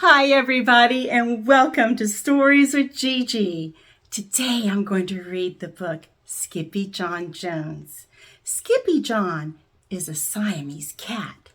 Hi everybody and welcome to Stories with Gigi. Today I'm going to read the book Skippyjon Jones. Skippyjon is a Siamese cat,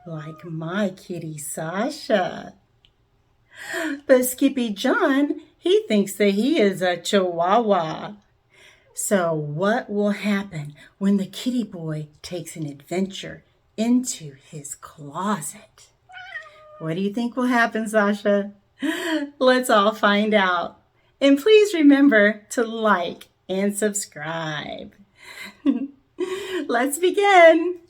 like my kitty Sasha. But Skippyjon, he thinks that he is a chihuahua. So what will happen when the kitty boy takes an adventure into his closet? What do you think will happen, Sasha? Let's all find out. And please remember to like and subscribe. Let's begin.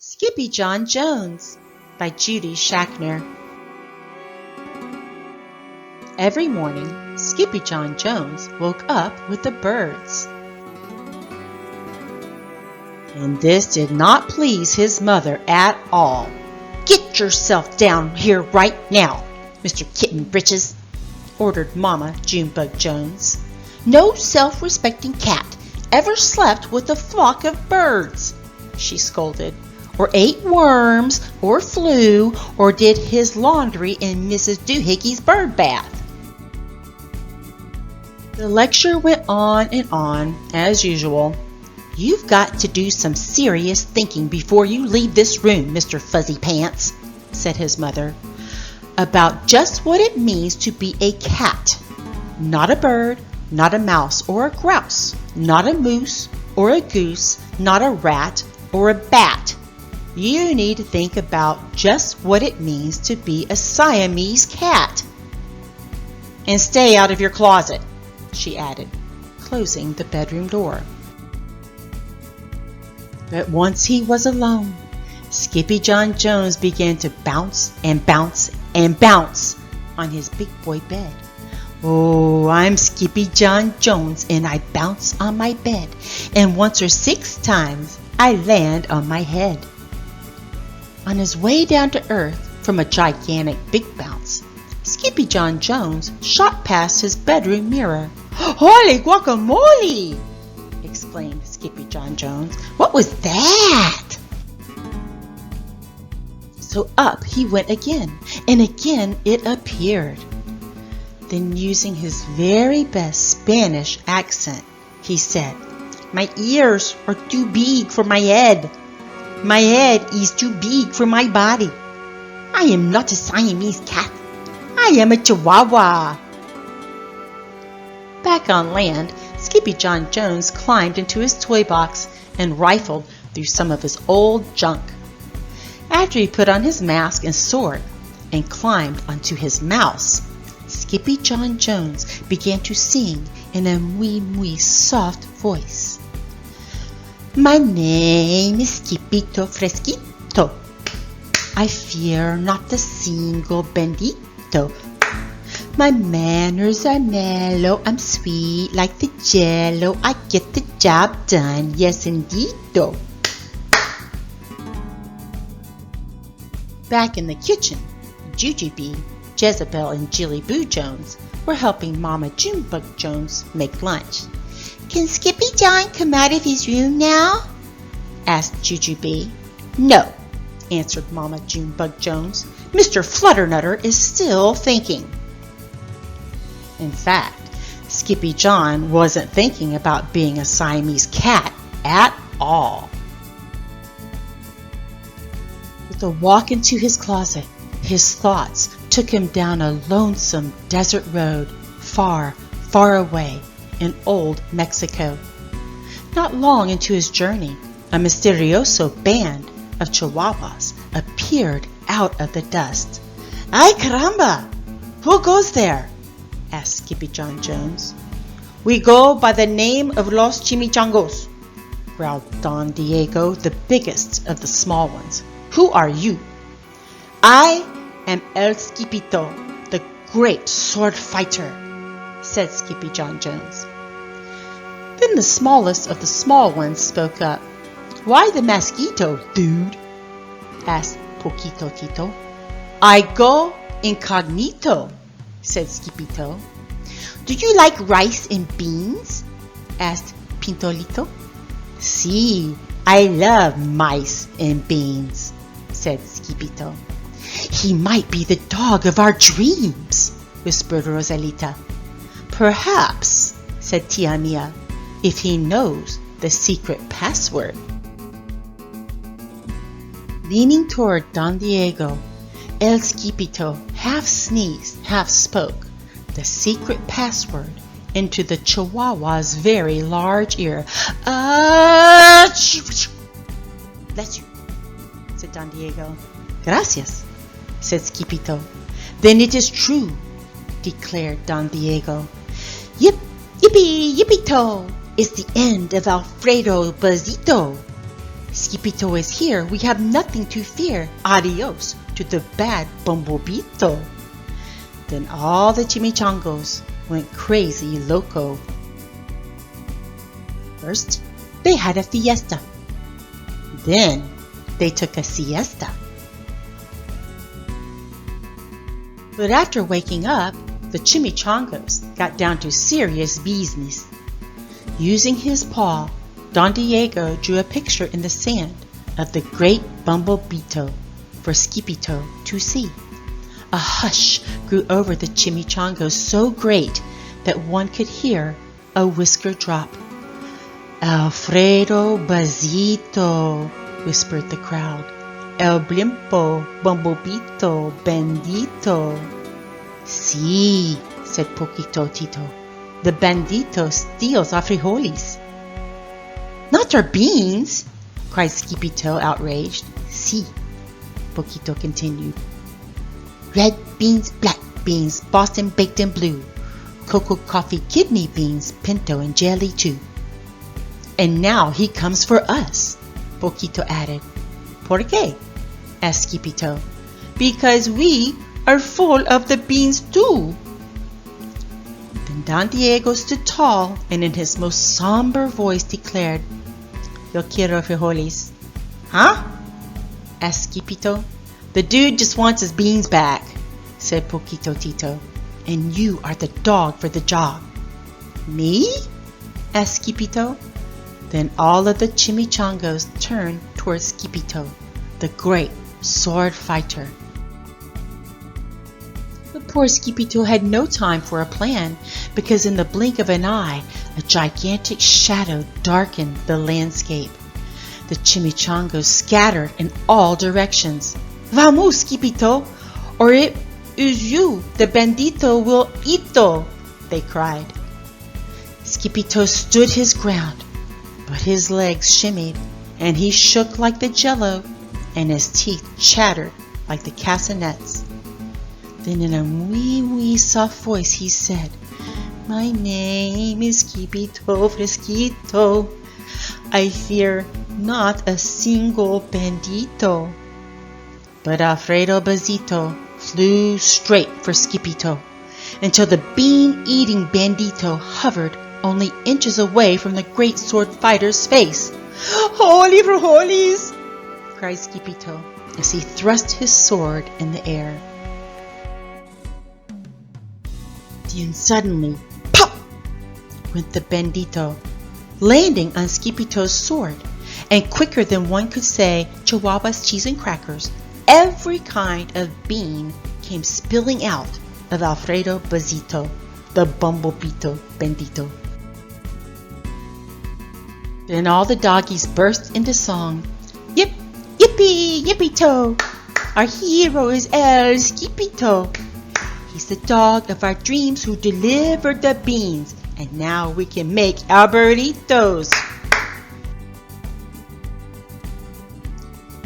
Skippyjon Jones by Judy Schachner. Every morning, Skippyjon Jones woke up with the birds. And this did not please his mother at all. "Get yourself down here right now, Mr. Kitten Britches," ordered Mama Junebug Jones. "No self-respecting cat ever slept with a flock of birds," she scolded, "or ate worms, or flew, or did his laundry in Mrs. Doohickeys' bird bath." The lecture went on and on, as usual. "You've got to do some serious thinking before you leave this room, Mr. Fuzzy Pants," said his mother, "about just what it means to be a cat. Not a bird, not a mouse or a grouse, not a moose or a goose, not a rat or a bat. You need to think about just what it means to be a Siamese cat. And stay out of your closet," she added, closing the bedroom door. But once he was alone, Skippyjon Jones began to bounce and bounce and bounce on his big boy bed. "Oh, I'm Skippyjon Jones and I bounce on my bed, and once or 6 times I land on my head." On his way down to earth from a gigantic big bounce, Skippyjon Jones shot past his bedroom mirror. "Holy guacamole!" exclaimed Skippyjon Jones. "What was that?" So up he went again, and again it appeared. Then, using his very best Spanish accent, he said, "My ears are too big for my head. My head is too big for my body. I am not a Siamese cat. I am a chihuahua." Back on land, Skippyjon Jones climbed into his toy box and rifled through some of his old junk. After he put on his mask and sword and climbed onto his mouse, Skippyjon Jones began to sing in a muy soft voice. "My name is Skippito Fresquito. I fear not a single bandito. My manners are mellow, I'm sweet like the jello. I get the job done, yes indeedo." Back in the kitchen, Judy, Jezebel, and Jilly Boo Jones were helping Mama Junebug Jones make lunch. "Can Skippyjon come out of his room now?" asked Judy. "No," answered Mama Junebug Jones. "Mr. Flutternutter is still thinking." In fact, Skippyjon wasn't thinking about being a Siamese cat at all. With a walk into his closet, his thoughts took him down a lonesome desert road far, far away in old Mexico. Not long into his journey, a mysterioso band of chihuahuas appeared out of the dust. "Ay caramba! Who goes there?" asked Skippyjon Jones. "We go by the name of Los Chimichangos," growled Don Diego, the biggest of the small ones. "Who are you?" "I am El Skippito, the great sword fighter," said Skippyjon Jones. Then the smallest of the small ones spoke up. "Why the mosquito, dude?" asked Poquito Tito. "I go incognito," said Skippito. "Do you like rice and beans?" asked Pintolito. "See, I love mice and beans," said Skippito. He might be the dog of our dreams, whispered Rosalita. Perhaps, said Tia Mia, if he knows the secret password. Leaning toward Don Diego, El Skippyjon half sneezed, half spoke the secret password into the chihuahua's very large ear. Bless you, said Don Diego. Gracias, said Skippyjon. Then it is true, declared Don Diego. Yippee-to! It's the end of Alfredo Bazito. Skippyjon is here. We have nothing to fear. Adios to the bad Bumblebeeto. Then all the chimichangos went crazy loco. First, they had a fiesta. Then, they took a siesta. But after waking up, the chimichangos got down to serious business. Using his paw, Don Diego drew a picture in the sand of the great Bumblebeeto for Skippyjon to see. A hush grew over the chimichangos so great that one could hear a whisker drop. Alfredo Bazito, whispered the crowd. El blimpo, Bumblebeeto, bandito. Sí, said Poquito Tito. The bandito steals our frijoles. Not our beans, cried Skippyjon, outraged. Sí, Poquito continued. Red beans, black beans, Boston baked and blue. Cocoa coffee, kidney beans, pinto and jelly too. And now he comes for us, Poquito added. ¿Por qué? asked Skippyjon. Because we are full of the beans too. Then Don Diego stood tall and in his most somber voice declared, Yo quiero frijoles. Huh? asked Skippyjon. The dude just wants his beans back, said Poquito Tito. And you are the dog for the job. Me? asked Skippyjon. Then all of the chimichangos turned towards Skippyjon, the great sword fighter. But poor Skippyjon had no time for a plan, because in the blink of an eye, a gigantic shadow darkened the landscape. The chimichangos scattered in all directions. Vamos, Skippyjon, or it is you, the bandito will eato, they cried. Skippyjon stood his ground, but his legs shimmied, and he shook like the jello, and his teeth chattered like the castanets. Then in a wee soft voice he said, My name is Skippyjon Fresquito. I fear not a single bandito. But Alfredo Bazito flew straight for Skippyjon until the bean-eating bandito hovered only inches away from the great sword fighter's face. Holy frijoles! cried Skippyjon as he thrust his sword in the air. Then suddenly, pop! went the bandito, landing on Skippyjon's sword, and quicker than one could say chihuahuas, cheese, and crackers, every kind of bean came spilling out of Alfredo Bazito, the Bumblebeeto bandito. Then all the doggies burst into song. Yip, yippee, yippee-to! Our hero is El Skippyjon. He's the dog of our dreams who delivered the beans, and now we can make our burritos.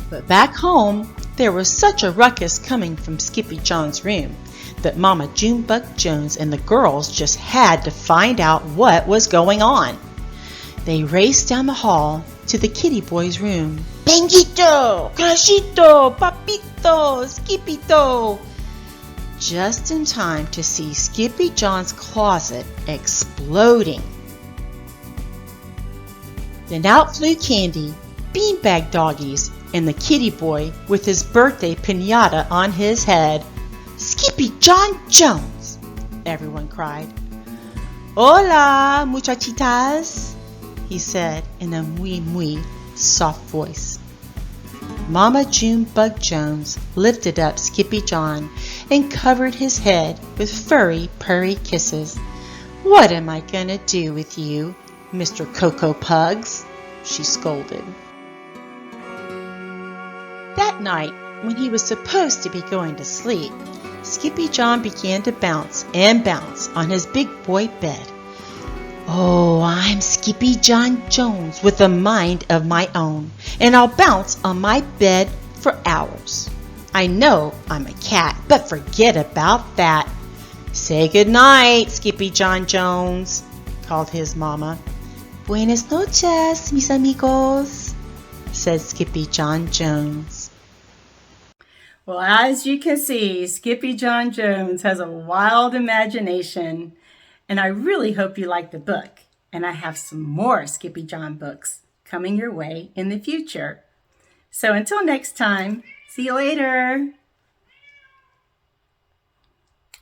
But back home, there was such a ruckus coming from Skippyjon's room that Mama Junebug Jones and the girls just had to find out what was going on. They raced down the hall to the kitty boy's room. Benguito, Crashito, Papito, Skippyjon! Just in time to see Skippyjon's closet exploding. Then out flew Candy, beanbag doggies, and the kitty boy with his birthday piñata on his head. Skippyjon Jones! Everyone cried. Hola, muchachitas, he said in a muy soft voice. Mama Junebug Jones lifted up Skippyjon and covered his head with furry, purry kisses. "What am I going to do with you, Mr. Cocoa Pugs?" she scolded. That night, when he was supposed to be going to sleep, Skippyjon began to bounce and bounce on his big boy bed. "Oh, I'm Skippyjon Jones with a mind of my own, and I'll bounce on my bed for hours. I know I'm a cat, but forget about that. Say good night, Skippyjon Jones," called his mama. "Buenas noches, mis amigos," said Skippyjon Jones. Well, as you can see, Skippyjon Jones has a wild imagination, and I really hope you like the book. And I have some more Skippyjon books coming your way in the future. So until next time, see you later.